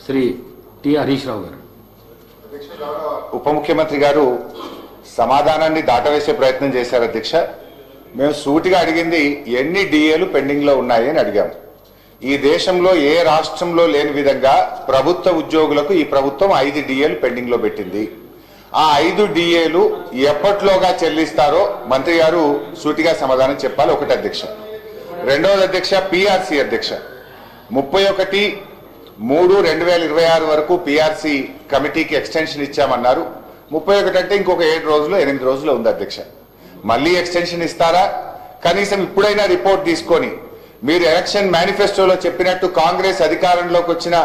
Shri T Harish Rao గారు. ఉప ముఖ్యమంత్రి గారు సమాధానాన్ని దాటవేసే ప్రయత్నం చేశారు అధ్యక్ష. మేము సూటిగా అడిగింది ఎన్ని డిఏలు పెండింగ్ లో ఉన్నాయి అని అడిగాము. ఈ దేశంలో ఏ రాష్ట్రంలో లేని విధంగా ప్రభుత్వ ఉద్యోగులకు ఈ ప్రభుత్వం 5 డిఏలు పెండింగ్ లో పెట్టింది. ఆ 5 డిఏలు ఎప్పట్లోగా చెల్లిస్తారో మంత్రి గారు సూటిగా సమాధానం చెప్పాలి. ఒకటి అధ్యక్ష. రెండవది అధ్యక్ష, పిఆర్సీ అధ్యక్ష 31/3/2026 వరకు పిఆర్సీ కమిటీకి ఎక్స్టెన్షన్ ఇచ్చామన్నారు. 31 అంటే ఇంకొక 7 రోజులు 8 రోజులు ఉంది అధ్యక్ష. మళ్ళీ ఎక్స్టెన్షన్ ఇస్తారా? కనీసం ఇప్పుడైనా రిపోర్ట్ తీసుకొని మీరు ఎలక్షన్ మేనిఫెస్టోలో చెప్పినట్టు కాంగ్రెస్ అధికారంలోకి వచ్చిన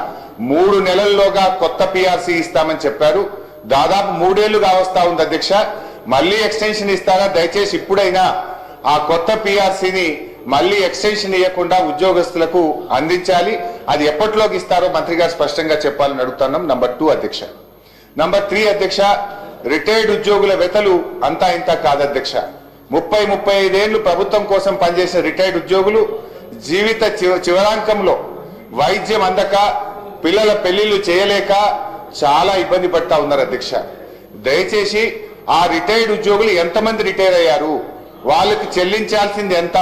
3 నెలల్లోగా కొత్త పిఆర్సీ ఇస్తామని చెప్పారు. దాదాపు 3 ఏళ్లుగా వస్తా ఉంది అధ్యక్ష. మళ్ళీ ఎక్స్టెన్షన్ ఇస్తారా? దయచేసి ఇప్పుడైనా ఆ కొత్త పిఆర్సీని మళ్ళీ ఎక్స్టెన్షన్ ఇవ్వకుండా ఉద్యోగస్తులకు అందించాలి. అది ఎప్పటిలోకి ఇస్తారో మంత్రి గారు స్పష్టంగా చెప్పాలని అడుగుతున్నాం. నంబర్ 2 అధ్యక్ష. నంబర్ 3 అధ్యక్ష, రిటైర్డ్ ఉద్యోగుల వెతలు అంతా ఇంత కాదు అధ్యక్ష. 30-35 ఏళ్లు ప్రభుత్వం కోసం పనిచేసిన రిటైర్డ్ ఉద్యోగులు జీవిత చివరాంకంలో వైద్యం అందక పిల్లల పెళ్లిళ్లు చేయలేక చాలా ఇబ్బంది పడతా ఉన్నారు అధ్యక్ష. దయచేసి ఆ రిటైర్డ్ ఉద్యోగులు ఎంతమంది రిటైర్ అయ్యారు, వాళ్ళకి చెల్లించాల్సింది ఎంత,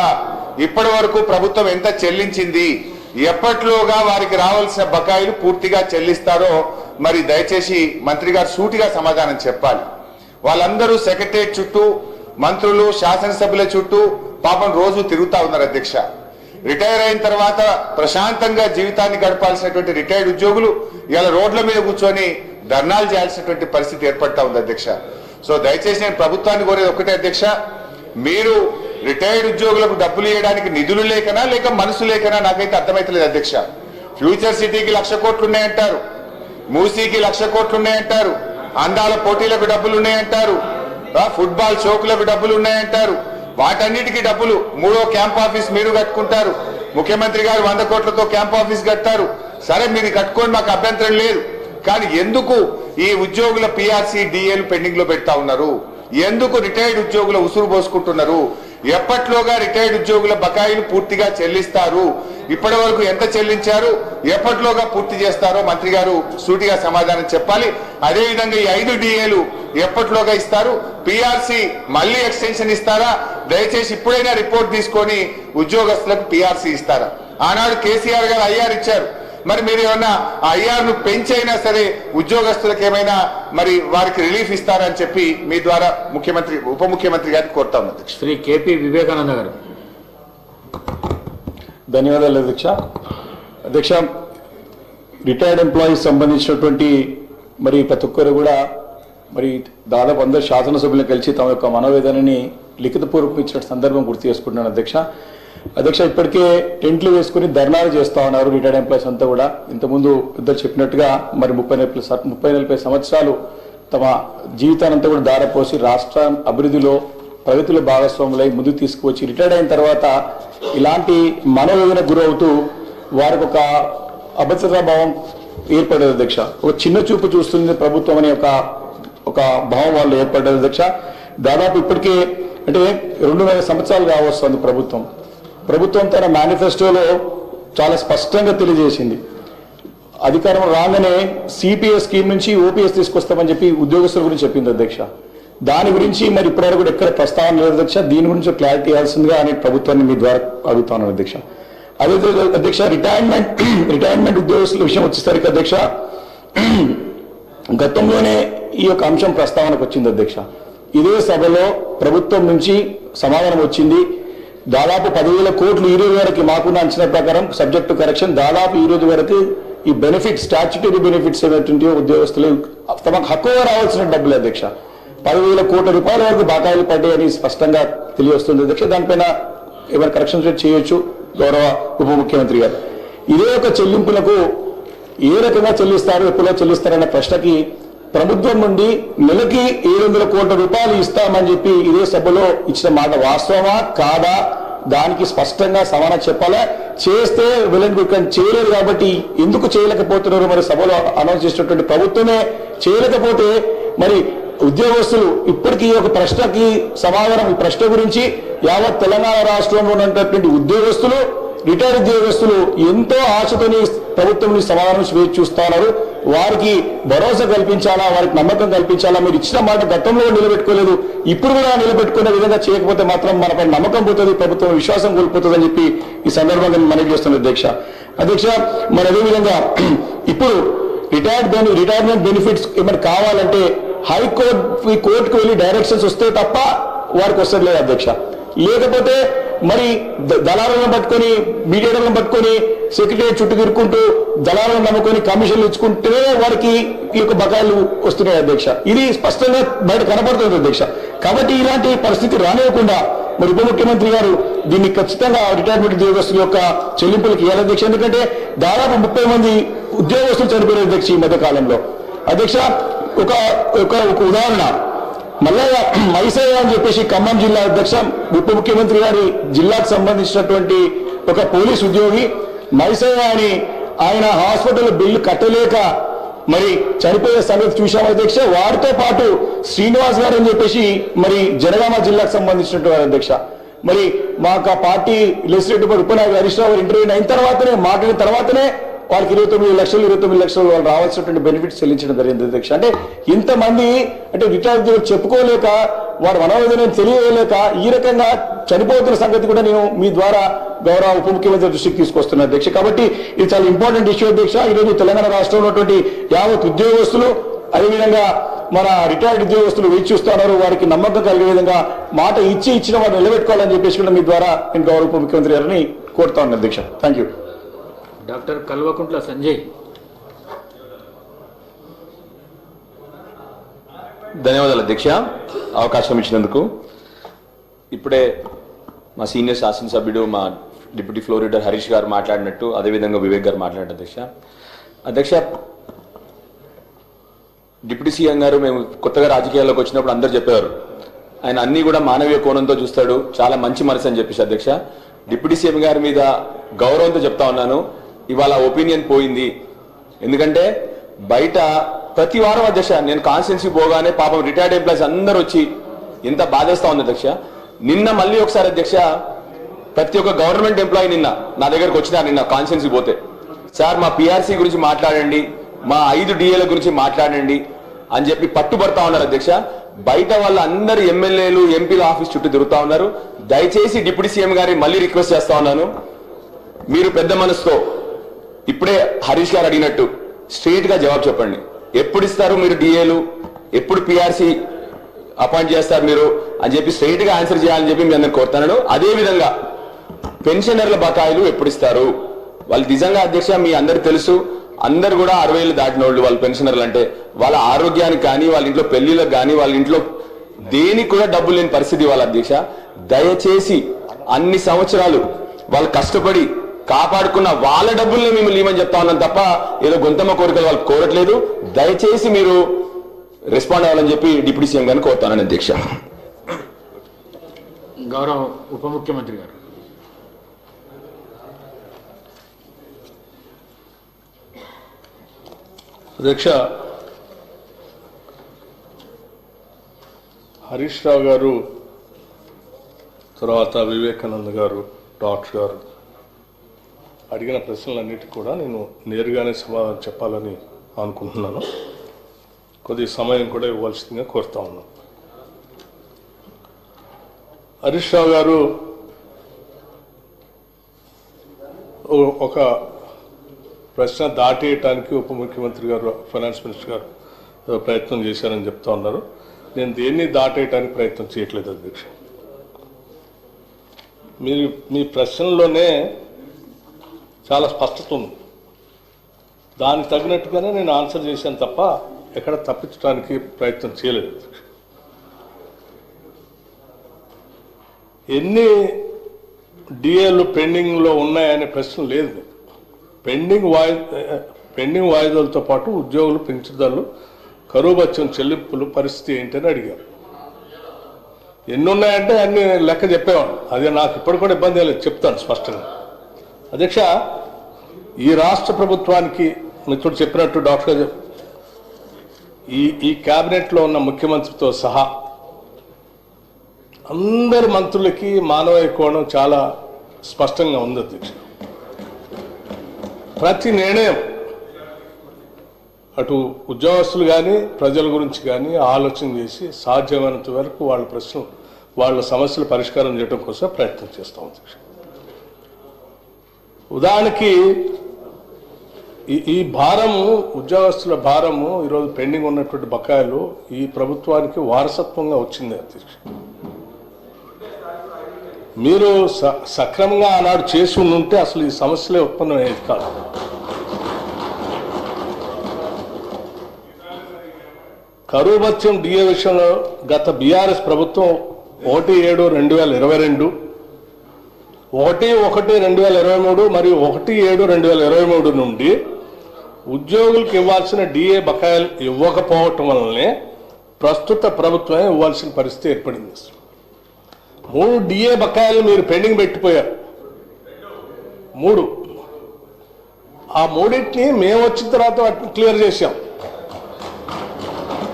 ఇప్పటి వరకు ప్రభుత్వం ఎంత చెల్లించింది, ఎప్పట్లోగా వారికి రావాల్సిన బకాయిలు పూర్తిగా చెల్లిస్తారో మరి దయచేసి మంత్రి గారు సూటిగా సమాధానం చెప్పాలి. వాళ్ళందరూ సెక్రటరియట్ చుట్టూ, మంత్రులు శాసనసభ్యుల చుట్టూ పాపం రోజు తిరుగుతా ఉన్నారు అధ్యక్ష. రిటైర్ అయిన తర్వాత ప్రశాంతంగా జీవితాన్ని గడపాల్సినటువంటి రిటైర్డ్ ఉద్యోగులు ఇలా రోడ్ల మీద కూర్చొని ధర్నాలు చేయాల్సినటువంటి పరిస్థితి ఏర్పడతా ఉంది అధ్యక్ష. సో దయచేసి నేను ప్రభుత్వాన్ని కోరేది ఒకటే అధ్యక్ష, మీరు రిటైర్డ్ ఉద్యోగులకు డబ్బులు ఇవ్వడానికి నిధులు లేకనా లేక మనసు లేకనా నాకైతే అర్థమైతలేదు అధ్యక్ష. ఫ్యూచర్ సిటీకి 1,00,000 కోట్లు ఉన్నాయంటారు, మూసీకి 1,00,000 కోట్లు ఉన్నాయంటారు, అందాల పోటీలకు డబ్బులు ఉన్నాయంటారు, ఫుట్బాల్ షోకులకు డబ్బులు ఉన్నాయంటారు. వాటన్నిటికీ డబ్బులు 3వ క్యాంప్ ఆఫీస్ మీరు కట్టుకుంటారు, ముఖ్యమంత్రి గారు 100 కోట్లతో క్యాంప్ ఆఫీస్ కట్టారు. సరే మీరు కట్టుకోండి, మాకు అభ్యంతరం లేదు. కానీ ఎందుకు ఈ ఉద్యోగుల పిఆర్సీ డిఏలు పెండింగ్ లో పెడతా ఉన్నారు? ఎందుకు రిటైర్డ్ ఉద్యోగుల ఉసురు పోసుకుంటున్నారు? ఎప్పట్లోగా రిటైర్డ్ ఉద్యోగుల బకాయిలు పూర్తిగా చెల్లిస్తారు? ఇప్పటి వరకు ఎంత చెల్లించారు, ఎప్పట్లోగా పూర్తి చేస్తారో మంత్రి గారు సూటిగా సమాధానం చెప్పాలి. అదేవిధంగా ఈ 5 డిఏలు ఎప్పట్లోగా ఇస్తారు? పిఆర్సీ మళ్ళీ ఎక్స్టెన్షన్ ఇస్తారా? దయచేసి ఇప్పుడైనా రిపోర్ట్ తీసుకొని ఉద్యోగస్తులకు పిఆర్సీ ఇస్తారా? ఆనాడు కేసీఆర్ గారు ఐఆర్ ఇచ్చారు, మరి మీరు ఏమన్నా ఐఆర్ను పెంచైనా సరే ఉద్యోగస్తులకు ఏమైనా మరి వారికి రిలీఫ్ ఇస్తారని చెప్పి మీ ద్వారా ముఖ్యమంత్రి ఉప ముఖ్యమంత్రి గారిని కోరుతా ఉన్నారు. శ్రీ కేపీ వివేకానంద గారు. ధన్యవాదాలు అధ్యక్ష. అధ్యక్ష, రిటైర్డ్ ఎంప్లాయీస్ సంబంధించినటువంటి మరి ప్రతి ఒక్కరు కూడా మరి దాదాపు అందరు శాసనసభ్యులను కలిసి తమ యొక్క మనోవేదనని లిఖితపూర్వకం ఇచ్చిన సందర్భం గుర్తు చేసుకుంటున్నాను అధ్యక్ష. ఇప్పటికే టెంట్లు వేసుకుని ధర్నాలు చేస్తా ఉన్నారు రిటైర్డ్ ఎంప్లాయీస్ అంతా కూడా. ఇంతకుముందు ఇద్దరు చెప్పినట్టుగా మరి 30-40 సంవత్సరాలు తమ జీవితానంతా కూడా దారపోసి రాష్ట్ర అభివృద్ధిలో ప్రగతిలో భాగస్వాములై ముందుకు తీసుకువచ్చి రిటైర్డ్ అయిన తర్వాత ఇలాంటి మనోవేదన గురవుతూ వారికి ఒక అభద్రతా భావం ఏర్పడేది అధ్యక్ష. ఒక చిన్న చూపు చూస్తుంది ప్రభుత్వం అనే ఒక భావం వాళ్ళు ఏర్పడ్డది అధ్యక్ష. దాదాపు ఇప్పటికే అంటే 200 సంవత్సరాలు కావస్తుంది ప్రభుత్వం తన మేనిఫెస్టోలో చాలా స్పష్టంగా తెలియజేసింది. అధికారం రాగానే సిపిఎస్ స్కీమ్ నుంచి ఓపీఎస్ తీసుకొస్తామని చెప్పి ఉద్యోగస్తుల గురించి చెప్పింది అధ్యక్ష. దాని గురించి మరి ఇప్పటివరకు కూడా ఎక్కడ ప్రస్తావన లేదు అధ్యక్ష. దీని గురించి క్లారిటీ ఇవ్వాల్సిందిగా అనే ప్రభుత్వాన్ని మీ ద్వారా అడుగుతాను అధ్యక్ష. అదే అధ్యక్ష, రిటైర్మెంట్ ఉద్యోగస్తుల విషయం వచ్చేసరికి అధ్యక్ష, గతంలోనే ఈ యొక్క అంశం ప్రస్తావనకు వచ్చింది అధ్యక్ష. ఇదే సభలో ప్రభుత్వం నుంచి సమాధానం వచ్చింది. దాదాపు 10,000 కోట్లు ఈ రోజు వరకు మాకున్న అంచనా ప్రకారం సబ్జెక్ట్ టు కరెక్షన్ దాదాపు ఈ రోజు వరకు ఈ బెనిఫిట్స్ స్టాచ్యుటరీ బెనిఫిట్స్ ఏమైతుంటాయో ఉద్యోగస్తులు తమకు హక్కుగా రావాల్సిన డబ్బులు అధ్యక్ష 10,000 కోట్ల రూపాయల వరకు బకాయిలు పడ్డాయని స్పష్టంగా తెలియవస్తుంది అధ్యక్ష. దానిపైన ఏమైనా కరెక్షన్స్ చేయొచ్చు గౌరవ ఉప ముఖ్యమంత్రి గారు. ఇదే ఒక చెల్లింపులకు ఏ రకంగా చెల్లిస్తారు, ఎప్పుడో చెల్లిస్తారన్న ప్రశ్నకి ప్రభుత్వం నుండి నెలకి 700 కోట్ల రూపాయలు ఇస్తామని చెప్పి ఇదే సభలో ఇచ్చిన మాట వాస్తవమా కాదా, దానికి స్పష్టంగా సమాధానం చెప్పాలా. చేస్తే చేయలేదు కాబట్టి ఎందుకు చేయలేకపోతున్నారు మరి సభలో అనౌన్స్ చేసినటువంటి ప్రభుత్వమే చేయలేకపోతే మరి ఉద్యోగస్తులు ఇప్పటికీ ఒక ప్రశ్నకి సమాధానం, ఈ ప్రశ్న గురించి యావత్ తెలంగాణ రాష్ట్రంలో ఉన్నటువంటి ఉద్యోగస్తులు రిటైర్డ్ ఉద్యోగస్తులు ఎంతో ఆశతోని ప్రభుత్వం నుంచి సమాధానం వేచి చూస్తా ఉన్నారు. వారికి భరోసా కల్పించాలా, వారికి నమ్మకం కల్పించాలా. మీరు ఇచ్చిన మాట గతంలో నిలబెట్టుకోలేదు, ఇప్పుడు కూడా నిలబెట్టుకునే విధంగా చేయకపోతే మాత్రం మనపై నమ్మకం పోతుంది, ప్రభుత్వం విశ్వాసం కోల్పోతుంది అని చెప్పి ఈ సందర్భంగా మనవి చేస్తున్నారు అధ్యక్ష. మరి అదేవిధంగా ఇప్పుడు రిటైర్మెంట్ బెనిఫిట్స్ ఏమైనా కావాలంటే కోర్టుకు వెళ్ళి డైరెక్షన్స్ వస్తే తప్ప వారికి వస్తుంది లేదు అధ్యక్ష. లేకపోతే మరి దళాలను పట్టుకొని మీడియాలను పట్టుకొని సెక్రటరీ చుట్టూ తిరుక్కుంటూ దళాలను నమ్ముకొని కమిషన్లు ఇచ్చుకుంటే వారికి ఈ యొక్క బకాయిలు వస్తున్నాయి అధ్యక్ష. ఇది స్పష్టంగా బయట కనపడుతుంది అధ్యక్ష. కాబట్టి ఇలాంటి పరిస్థితి రానివ్వకుండా మరి ఉప ముఖ్యమంత్రి గారు దీన్ని ఖచ్చితంగా రిటైర్మెంట్ ఉద్యోగస్తుల యొక్క చెల్లింపులకు ఇవ్వాలి అధ్యక్ష. ఎందుకంటే దాదాపు 30 మంది ఉద్యోగస్తులు చనిపోయారు అధ్యక్ష ఈ మధ్య కాలంలో అధ్యక్ష. ఒక ఉదాహరణ, మల్లయ్య మైసయ్య అని చెప్పేసి ఖమ్మం జిల్లా అధ్యక్ష, ఉప ముఖ్యమంత్రి గారి జిల్లాకు సంబంధించినటువంటి ఒక పోలీస్ ఉద్యోగి మైసయ్య అని ఆయన హాస్పిటల్ బిల్లు కట్టలేక మరి చనిపోయే సంగతి చూశాం అధ్యక్ష. వారితో పాటు శ్రీనివాస్ గారు అని చెప్పేసి మరి జనగామ జిల్లాకు సంబంధించినటువంటి అధ్యక్ష. మరి మాకు party legislative ఉపనాయకుడు Harish Rao interview అయిన తర్వాతనే మాట్లాడిన తర్వాతనే వాళ్ళకి 29 లక్షలు వాళ్ళు రావాల్సినటువంటి బెనిఫిట్స్ చెల్లించడం జరిగింది అధ్యక్ష. అంటే ఇంతమంది అంటే రిటైర్డ్ చెప్పుకోలేక వాడు మనోవేదన తెలియలేక ఈ రకంగా చనిపోతున్న సంగతి కూడా నేను మీ ద్వారా గౌరవ ఉప ముఖ్యమంత్రి దృష్టికి తీసుకొస్తున్నాను అధ్యక్ష. కాబట్టి ఇది చాలా ఇంపార్టెంట్ ఇష్యూ అధ్యక్ష. ఈరోజు తెలంగాణ రాష్ట్రంలో ఉన్నటువంటి యావత్ ఉద్యోగస్తులు అదేవిధంగా మన రిటైర్డ్ ఉద్యోగస్తులు వేచి చూస్తున్నారు. వారికి నమ్మకం కలిగే విధంగా మాట ఇచ్చిన వారు నిలబెట్టుకోవాలని చెప్పేసి కూడా మీ ద్వారా నేను గౌరవ ఉప ముఖ్యమంత్రి గారిని కోరుతా ఉన్నాను అధ్యక్ష. Thank you. Doctor Kalvakuntla Sanjay. ధన్యవాదాలు అధ్యక్ష, అవకాశం ఇచ్చినందుకు. ఇప్పుడే మా సీనియర్ శాసనసభ్యుడు మా డిప్యూటీ ఫ్లోర్ లీడర్ హరీష్ గారు మాట్లాడినట్టు అదేవిధంగా వివేక్ గారు మాట్లాడారు అధ్యక్ష. డిప్యూటీ సీఎం గారు మేము కొత్తగా రాజకీయాల్లోకి వచ్చినప్పుడు అందరూ చెప్పేవారు ఆయన అన్ని కూడా మానవీయ కోణంతో చూస్తాడు, చాలా మంచి మనసు అని చెప్పేసి అధ్యక్ష. డిప్యూటీ సీఎం గారి మీద గౌరవంతో చెప్తా ఉన్నాను, ఇవాళ ఒపీనియన్ పోయింది. ఎందుకంటే బయట ప్రతి వారం అధ్యక్ష నేను కాన్స్టిట్యున్సీ పోగానే పాపం రిటైర్డ్ ఎంప్లాయీస్ అందరూ వచ్చి ఎంత బాధేస్తా ఉంది అధ్యక్ష. నిన్న మళ్ళీ ఒకసారి అధ్యక్ష ప్రతి ఒక్క గవర్నమెంట్ ఎంప్లాయీ నిన్న నా దగ్గరకు వచ్చినారు, నిన్న కాన్స్టిట్యున్సీ పోతే సార్ మా పిఆర్సీ గురించి మాట్లాడండి, మా 5 డిఏల గురించి మాట్లాడండి అని చెప్పి పట్టుబడతా ఉన్నారు అధ్యక్ష. బయట వాళ్ళందరూ ఎమ్మెల్యేలు ఎంపీల ఆఫీస్ చుట్టూ తిరుగుతా ఉన్నారు. దయచేసి డిప్యూటీ సీఎం గారిని మళ్ళీ రిక్వెస్ట్ చేస్తా ఉన్నాను, మీరు పెద్ద మనసుతో ఇప్పుడే హరీష్ గారు అడిగినట్టు స్ట్రైట్ గా జవాబు చెప్పండి. ఎప్పుడు ఇస్తారు మీరు డిఏలు, ఎప్పుడు పిఆర్సీ అపాయింట్ చేస్తారు మీరు అని చెప్పి స్ట్రైట్ గా ఆన్సర్ చేయాలని చెప్పి మీ అందరిని కోరుతున్నాను. అదే విధంగా పెన్షనర్ల బకాయిలు ఎప్పుడు ఇస్తారు? వాళ్ళు నిజంగా అధ్యక్ష మీ అందరికి తెలుసు, అందరు కూడా 60 ఏళ్ళు దాటిన వాళ్ళు వాళ్ళు పెన్షనర్లు అంటే వాళ్ళ ఆరోగ్యానికి కానీ వాళ్ళ ఇంట్లో పెళ్లిళ్ళకి కానీ వాళ్ళ ఇంట్లో దేనికి కూడా డబ్బులు లేని పరిస్థితి వాళ్ళ అధ్యక్ష. దయచేసి అన్ని సంవత్సరాలు వాళ్ళు కష్టపడి కాపాడుకున్న వాళ్ళ డబ్బుల్ని మేము ఇవ్వమని చెప్తా ఉన్నాం తప్ప ఏదో గొంతమ్మ కోరికలు వాళ్ళు కోరట్లేదు. దయచేసి మీరు రెస్పాండ్ అవ్వాలని చెప్పి డిప్యూటీ సీఎం గారిని కోరుతానని అధ్యక్ష. గౌరవ ఉప ముఖ్యమంత్రి గారు. అధ్యక్ష, హరీష్ రావు గారు తర్వాత వివేకానంద గారు డాక్టర్ గారు అడిగిన ప్రశ్నలన్నిటికీ కూడా నేను నేరుగానే సమాధానం చెప్పాలని అనుకుంటున్నాను. కొద్ది సమయం కూడా ఇవ్వాల్సిందిగా కోరుతా ఉన్నాను. హరీష్ రావు గారు ఒక ప్రశ్న దాటేయటానికి ఉప ముఖ్యమంత్రి గారు ఫైనాన్స్ మినిస్టర్ గారు ప్రయత్నం చేశారని చెప్తా ఉన్నారు. నేను దేన్ని దాటేయటానికి ప్రయత్నం చేయట్లేదు అధ్యక్ష. మీ ప్రశ్నలోనే చాలా స్పష్టత ఉంది, దానికి తగినట్టుగానే నేను ఆన్సర్ చేశాను తప్ప ఎక్కడ తప్పించడానికి ప్రయత్నం చేయలేదు. ఎన్ని డిఏలు పెండింగ్లో ఉన్నాయనే ప్రశ్న లేదు. పెండింగ్ వాయిదాలతో పాటు ఉద్యోగులు పెంచుదలలు కరువు బత్యం చెల్లింపులు పరిస్థితి ఏంటని అడిగారు. ఎన్ని ఉన్నాయంటే అన్ని లెక్క చెప్పేవాడు, అదే నాకు ఇప్పుడు కూడా ఇబ్బంది లేదు, చెప్తాను స్పష్టంగా. అధ్యక్ష, ఈ రాష్ట్ర ప్రభుత్వానికి మిత్రుడు చెప్పినట్టు డాక్టర్ ఈ క్యాబినెట్లో ఉన్న ముఖ్యమంత్రితో సహా అందరి మంత్రులకి మానవీయ కోణం చాలా స్పష్టంగా ఉంది అధ్యక్ష. ప్రతి నిర్ణయం అటు ఉద్యోగస్తులు కానీ ప్రజల గురించి కానీ ఆలోచన చేసి సాధ్యమైనంత వరకు వాళ్ళ ప్రశ్నలు వాళ్ళ సమస్యలు పరిష్కారం చేయడం కోసం ప్రయత్నం చేస్తాం అధ్యక్ష. ఉదాహరణకి ఈ భారము ఉద్యోగస్తుల భారము ఈరోజు పెండింగ్ ఉన్నటువంటి బకాయిలు ఈ ప్రభుత్వానికి వారసత్వంగా వచ్చింది అధ్యక్ష. మీరు సక్రమంగా ఆనాడు చేసి ఉంటే అసలు ఈ సమస్యలే ఉత్పన్నమయ్యేది కాదు. కరువు భత్యం డిఏ విషయంలో గత బీఆర్ఎస్ ప్రభుత్వం 1/7/2022, 1/1/2023 మరియు 1/7/2023 నుండి ఉద్యోగులకు ఇవ్వాల్సిన డిఏ బకాయిలు ఇవ్వకపోవటం వల్లనే ప్రస్తుత ప్రభుత్వమే ఇవ్వాల్సిన పరిస్థితి ఏర్పడింది. 3 డిఏ బకాయిలు మీరు పెండింగ్ పెట్టిపోయారు. 3 ఆ 3టిని మేము వచ్చిన తర్వాత వాటిని క్లియర్ చేశాం.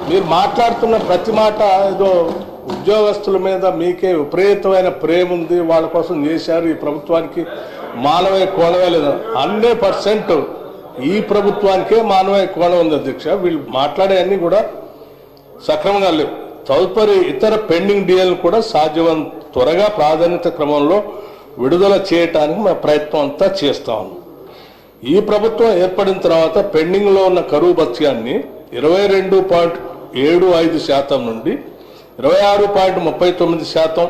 మీరు మాట్లాడుతున్న ప్రతి మాట ఏదో ఉద్యోగస్తుల మీద మీకే విపరీతమైన ప్రేమ ఉంది, వాళ్ళ కోసం చేశారు, ఈ ప్రభుత్వానికి మానవీయ కోణమే లేదా. 100% ఈ ప్రభుత్వానికే మానవీయ కోణం ఉంది అధ్యక్ష. వీళ్ళు మాట్లాడేవన్నీ కూడా సక్రమంగా లేవు. తదుపరి ఇతర పెండింగ్ డిఏలు కూడా సాధ్యమైనంత త్వరగా ప్రాధాన్యత క్రమంలో విడుదల చేయటానికి మా ప్రయత్నం అంతా చేస్తా ఉన్నాం. ఈ ప్రభుత్వం ఏర్పడిన తర్వాత పెండింగ్లో ఉన్న కరువు భత్యాన్ని 22.75% నుండి 26.39%,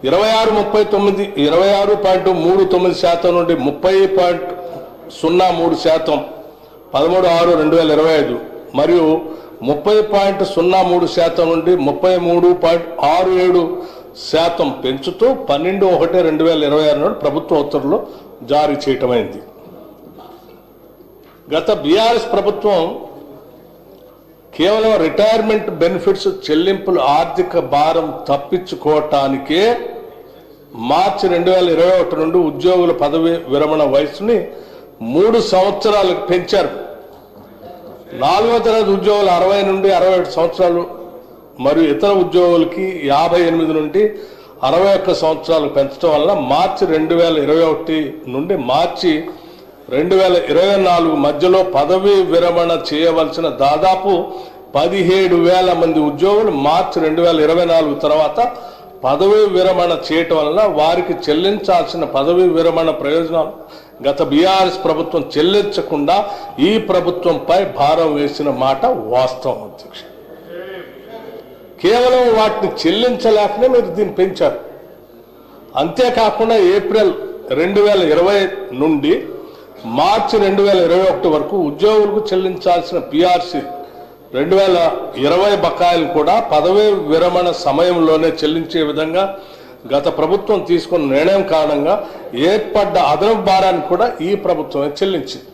26.39% నుండి 30.03%, 13/6/2025 మరియు 30.03% నుండి 33.67% పెంచుతూ 12/1/2026 నాడు ప్రభుత్వ ఉత్తర్వులు జారీ చేయటమైంది. గత బీఆర్ఎస్ ప్రభుత్వం కేవలం రిటైర్మెంట్ బెనిఫిట్స్ చెల్లింపులు ఆర్థిక భారం తప్పించుకోవటానికే మార్చి 2021 నుండి ఉద్యోగుల పదవి విరమణ వయసుని 3 సంవత్సరాలకు పెంచారు. 4వ తరగతి ఉద్యోగులు 60 నుండి 67 సంవత్సరాలు మరియు ఇతర ఉద్యోగులకి 58 నుండి 61 సంవత్సరాలు పెంచడం వల్ల మార్చి 2021 నుండి మార్చి 2024 మధ్యలో పదవీ విరమణ చేయవలసిన దాదాపు 17,000 మంది ఉద్యోగులు మార్చి 2024 తర్వాత పదవీ విరమణ చేయటం వలన వారికి చెల్లించాల్సిన పదవీ విరమణ ప్రయోజనాలు గత బీఆర్ఎస్ ప్రభుత్వం చెల్లించకుండా ఈ ప్రభుత్వంపై భారం వేసిన మాట వాస్తవం అధ్యక్ష. కేవలం వాటిని చెల్లించలేకనే మీరు దీన్ని పెంచారు. అంతేకాకుండా ఏప్రిల్ 2020 నుండి మార్చి 2021 వరకు ఉద్యోగులకు చెల్లించాల్సిన పిఆర్సి 2020 బకాయిలు కూడా పదవీ విరమణ సమయంలోనే చెల్లించే విధంగా గత ప్రభుత్వం తీసుకున్న నిర్ణయం కారణంగా ఏర్పడ్డ అదనపు భారాన్ని కూడా ఈ ప్రభుత్వమే చెల్లించింది.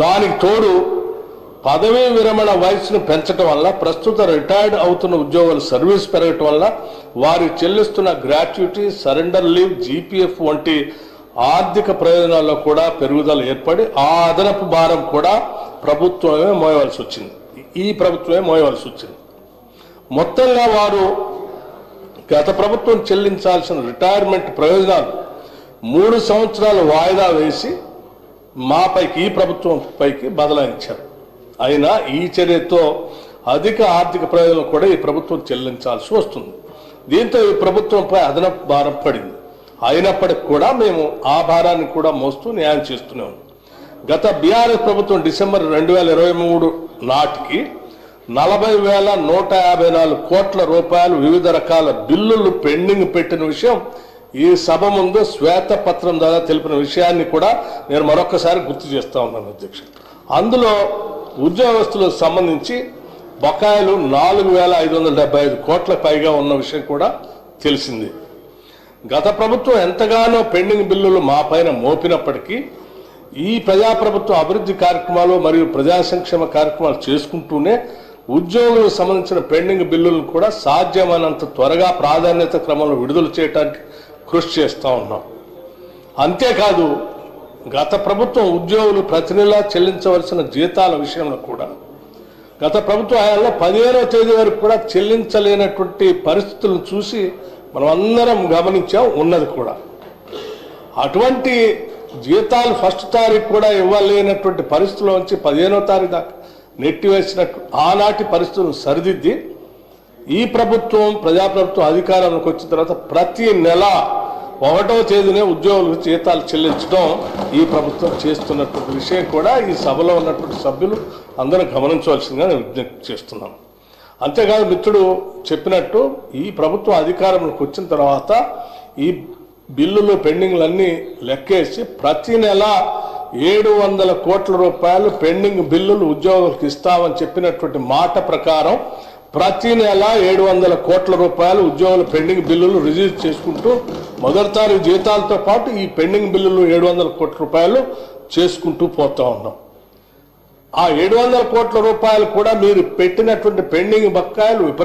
దానికి తోడు పదవీ విరమణ వయసును పెంచడం వల్ల ప్రస్తుత రిటైర్డ్ అవుతున్న ఉద్యోగుల సర్వీస్ పెరగటం వల్ల వారికి చెల్లిస్తున్న గ్రాట్యుటీ, సరెండర్ లీవ్, జీపీఎఫ్ వంటి ఆర్థిక ప్రయోజనాల్లో కూడా పెరుగుదల ఏర్పడి ఆ అదనపు భారం కూడా ప్రభుత్వమే మోయవలసి వచ్చింది. ఈ ప్రభుత్వమే మోయవలసి వచ్చింది. మొత్తంగా వారు గత ప్రభుత్వం చెల్లించాల్సిన రిటైర్మెంట్ ప్రయోజనాలు 3 సంవత్సరాలు వాయిదా వేసి మాపైకి, ఈ ప్రభుత్వం పైకి బదలాయించారు. అయినా ఈ చర్యతో అధిక ఆర్థిక ప్రయోజనం కూడా ఈ ప్రభుత్వం చెల్లించాల్సి వస్తుంది. దీంతో ఈ ప్రభుత్వంపై అదనపు భారం పడింది. అయినప్పటికీ కూడా మేము ఆ భారాన్ని కూడా మోస్తూ న్యాయం చేస్తున్నాం. గత బీఆర్ఎస్ ప్రభుత్వం డిసెంబర్ 2023 నాటికి 40,154 కోట్ల రూపాయలు వివిధ రకాల బిల్లులు పెండింగ్ పెట్టిన విషయం ఈ సభ ముందు శ్వేతపత్రం ద్వారా తెలిపిన విషయాన్ని కూడా నేను మరొకసారి గుర్తు చేస్తా ఉన్నాను అధ్యక్ష. అందులో ఉద్యోగస్తులకు సంబంధించి బకాయిలు 4,575 కోట్ల పైగా ఉన్న విషయం కూడా తెలిసింది. గత ప్రభుత్వం ఎంతగానో పెండింగ్ బిల్లులు మా పైన మోపినప్పటికీ ఈ ప్రజాప్రభుత్వ అభివృద్ధి కార్యక్రమాలు మరియు ప్రజా సంక్షేమ కార్యక్రమాలు చేసుకుంటూనే ఉద్యోగులకు సంబంధించిన పెండింగ్ బిల్లులను కూడా సాధ్యమైనంత త్వరగా ప్రాధాన్యత క్రమంలో విడుదల చేయడానికి కృషి చేస్తూ ఉన్నాం. అంతేకాదు గత ప్రభుత్వం ఉద్యోగులు ప్రతి నెలా చెల్లించవలసిన జీతాల విషయంలో కూడా గత ప్రభుత్వ హయాంలో 15వ తేదీ వరకు కూడా చెల్లించలేనటువంటి పరిస్థితులను చూసి మనం అందరం గమనించాం, ఉన్నది కూడా. అటువంటి జీతాలు ఫస్ట్ తారీఖు కూడా ఇవ్వలేనటువంటి పరిస్థితుల్లోంచి 15వ తారీఖు దాకా నెట్టివేసినట్టు ఆనాటి పరిస్థితులను సరిదిద్ది ఈ ప్రభుత్వం ప్రజాప్రభుత్వం అధికారంలోకి వచ్చిన తర్వాత ప్రతి నెల 1వ తేదీనే ఉద్యోగులకు జీతాలు చెల్లించడం ఈ ప్రభుత్వం చేస్తున్నటువంటి విషయం కూడా ఈ సభలో ఉన్నటువంటి సభ్యులు అందరూ గమనించవలసిందిగా నేను విజ్ఞప్తి చేస్తున్నాను. అంతేకాదు మిత్రుడు చెప్పినట్టు ఈ ప్రభుత్వం అధికారంలోకి వచ్చిన తర్వాత ఈ బిల్లులు పెండింగ్లన్నీ లెక్కేసి ప్రతి నెల 700 కోట్ల రూపాయలు పెండింగ్ బిల్లులు ఉద్యోగులకు ఇస్తామని చెప్పినటువంటి మాట ప్రకారం ప్రతి నెల 700 కోట్ల రూపాయలు ఉద్యోగుల పెండింగ్ బిల్లులు రిలీజ్ చేసుకుంటూ మొదటి తారీఖు జీతాలతో పాటు ఈ పెండింగ్ బిల్లులు 700 కోట్ల రూపాయలు చేసుకుంటూ పోతా ఉన్నాం. ఆ 700 కోట్ల రూపాయలు కూడా మీరు పెట్టినటువంటి పెండింగ్ బకాయిలు